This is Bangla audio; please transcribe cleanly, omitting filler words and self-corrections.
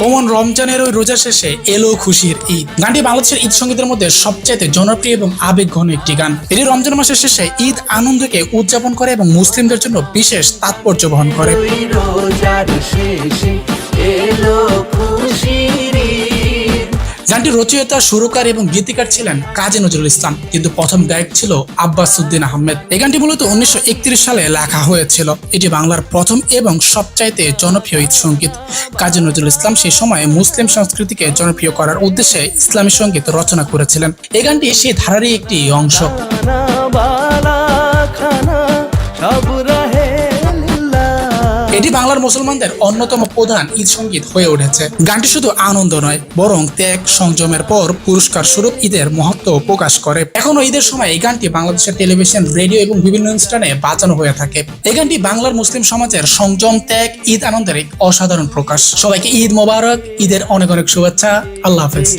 কমন রমজানের ওই রোজা শেষে এলো খুশির ঈদ। গানটি বাংলাদেশের ঈদ সঙ্গীতের মধ্যে সবচাইতে জনপ্রিয় এবং আবেগঘন একটি গান। এটি রমজান মাসের শেষে ঈদ আনন্দকে উদযাপন করে এবং মুসলিমদের জন্য বিশেষ তাৎপর্য বহন করে। গানটি রচয়িতা, সুরকার এবং গীতিকার ছিলেন কাজী নজরুল ইসলাম, কিন্তু প্রথম গায়ক ছিল আব্বাস উদ্দিন আহমেদ। এই গানটি মূলত 1931 সালে লেখা হয়েছিল। এটি বাংলার প্রথম এবং সবচাইতে জনপ্রিয় ঈদ সঙ্গীত। কাজী নজরুল ইসলাম সেই সময় মুসলিম সংস্কৃতিকে জনপ্রিয় করার উদ্দেশ্যে ইসলামী সঙ্গীত রচনা করেছিলেন। এই গানটি সেই ধারারই একটি অংশ। এটি বাংলার মুসলমানদের অন্যতম প্রধান ঈদ সঙ্গীত হয়ে উঠেছে। গানটি শুধু আনন্দ নয়, বরং ত্যাগ সংযমের পর পুরস্কার স্বরূপ ঈদের মহত্ব প্রকাশ করে। এখনো ঈদের সময় এই গানটি বাংলাদেশের টেলিভিশন, রেডিও এবং বিভিন্ন অনুষ্ঠানে বাজানো হয়ে থাকে। এই গানটি বাংলার মুসলিম সমাজের সংযম, ত্যাগ, ঈদ আনন্দের এক অসাধারণ প্রকাশ। সবাইকে ঈদ মোবারক, ঈদের অনেক অনেক শুভেচ্ছা। আল্লাহ হাফেজ।